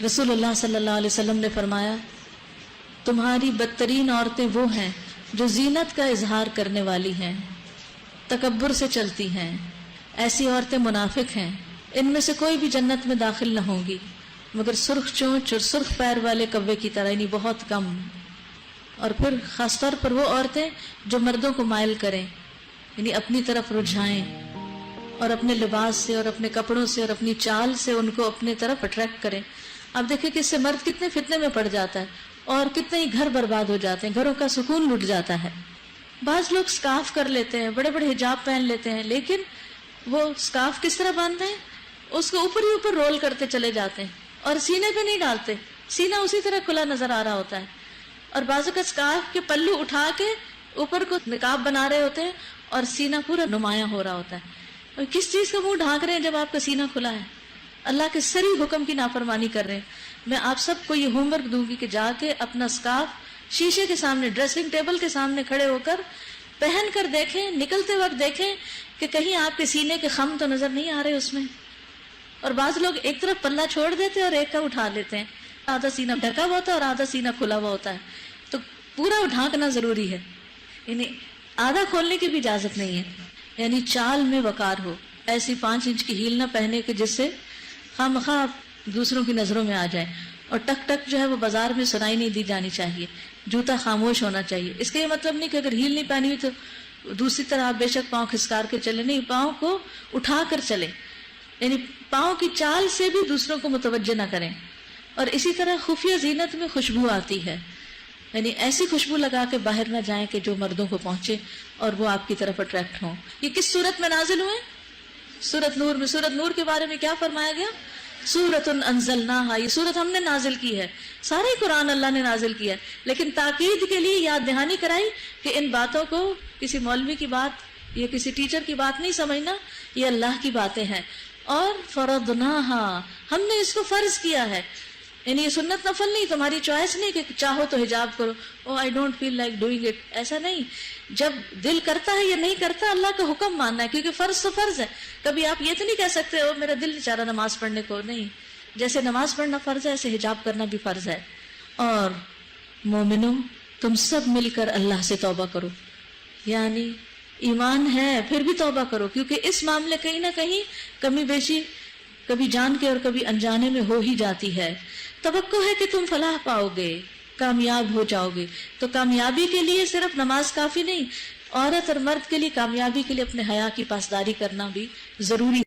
رسول اللہ صلی اللہ علیہ وسلم نے فرمایا تمہاری بدترین عورتیں وہ ہیں جو زینت کا اظہار کرنے والی ہیں، تکبر سے چلتی ہیں، ایسی عورتیں منافق ہیں، ان میں سے کوئی بھی جنت میں داخل نہ ہوں گی مگر سرخ چونچ اور سرخ پیر والے کوے کی طرح، یعنی بہت کم۔ اور پھر خاص طور پر وہ عورتیں جو مردوں کو مائل کریں، یعنی اپنی طرف رجھائیں اور اپنے لباس سے اور اپنے کپڑوں سے اور اپنی چال سے ان کو اپنے طرف اٹریکٹ کریں۔ آپ دیکھیں کہ اس سے مرد کتنے فتنے میں پڑ جاتا ہے اور کتنے ہی گھر برباد ہو جاتے ہیں، گھروں کا سکون لٹ جاتا ہے۔ بعض لوگ سکارف کر لیتے ہیں، بڑے بڑے حجاب پہن لیتے ہیں، لیکن وہ سکارف کس طرح باندھتے ہیں؟ اس کو اوپر ہی اوپر رول کرتے چلے جاتے ہیں اور سینے پہ نہیں ڈالتے، سینہ اسی طرح کھلا نظر آ رہا ہوتا ہے۔ اور بعضوں کا سکارف کے پلو اٹھا کے اوپر کو نقاب بنا رہے ہوتے ہیں اور سینہ پورا نمایاں ہو رہا ہوتا ہے۔ اور کس چیز کا منہ ڈھانک رہے ہیں جب آپ کا سینہ کھلا ہے؟ اللہ کے سری حکم کی نافرمانی کر رہے ہیں۔ میں آپ سب کو یہ ہوم ورک دوں گی کہ جا کے اپنا سکارف شیشے کے سامنے، ڈریسنگ ٹیبل کے سامنے کھڑے ہو کر پہن کر دیکھیں، نکلتے وقت دیکھیں کہ کہیں آپ کے سینے کے خم تو نظر نہیں آ رہے اس میں۔ اور بعض لوگ ایک طرف پلہ چھوڑ دیتے اور ایک کا اٹھا لیتے ہیں، آدھا سینہ ڈھکا ہوا ہوتا ہے اور آدھا سینہ کھلا ہوا ہوتا ہے، تو پورا ڈھانکنا ضروری ہے، یعنی آدھا کھولنے کی بھی اجازت نہیں ہے۔ یعنی چال میں وقار ہو، ایسی 5 انچ کی ہیل نہ پہنے کہ جس سے خواہ دوسروں کی نظروں میں آ جائے، اور ٹک ٹک جو ہے وہ بازار میں سنائی نہیں دی جانی چاہیے، جوتا خاموش ہونا چاہیے۔ اس کا یہ مطلب نہیں کہ اگر ہیل نہیں پہنی ہوئی تو دوسری طرح آپ بے شک پاؤں کھسکار کے چلے، نہیں، پاؤں کو اٹھا کر چلے، یعنی پاؤں کی چال سے بھی دوسروں کو متوجہ نہ کریں۔ اور اسی طرح خفیہ زینت میں خوشبو آتی ہے، یعنی ایسی خوشبو لگا کے باہر نہ جائیں کہ جو مردوں کو پہنچے اور وہ آپ کی طرف اٹریکٹ ہوں۔ یہ کس صورت میں نازل ہوئے؟ سورۃ نور میں۔ سورۃ نور کے بارے میں کیا فرمایا گیا؟ سورۃ انزلناہا، یہ سورت ہم نے نازل کی ہے، سارے قرآن اللہ نے نازل کیا ہے، لیکن تاکید کے لیے یاد دہانی کرائی کہ ان باتوں کو کسی مولوی کی بات یا کسی ٹیچر کی بات نہیں سمجھنا، یہ اللہ کی باتیں ہیں۔ اور فرضناہا، ہم نے اس کو فرض کیا ہے، یعنی یہ سنت نفل نہیں، تمہاری چوائس نہیں کہ چاہو تو حجاب کرو، oh I don't feel like doing it, ایسا نہیں۔ جب دل کرتا ہے یا نہیں کرتا، اللہ کا حکم ماننا ہے، کیونکہ فرض تو فرض ہے۔ کبھی آپ یہ تو نہیں کہہ سکتے او میرا دل چاہ رہا نماز پڑھنے کو، نہیں، جیسے نماز پڑھنا فرض ہے ایسے حجاب کرنا بھی فرض ہے۔ اور مومنوں، تم سب مل کر اللہ سے توبہ کرو، یعنی ایمان ہے پھر بھی توبہ کرو، کیونکہ اس معاملے کہیں نہ کہیں کمی بیشی کبھی جان کے اور کبھی انجانے میں ہو ہی جاتی ہے۔ توقع ہے کہ تم فلاح پاؤ گے، کامیاب ہو جاؤ گے۔ تو کامیابی کے لیے صرف نماز کافی نہیں، عورت اور مرد کے لیے کامیابی کے لیے اپنے حیا کی پاسداری کرنا بھی ضروری ہے۔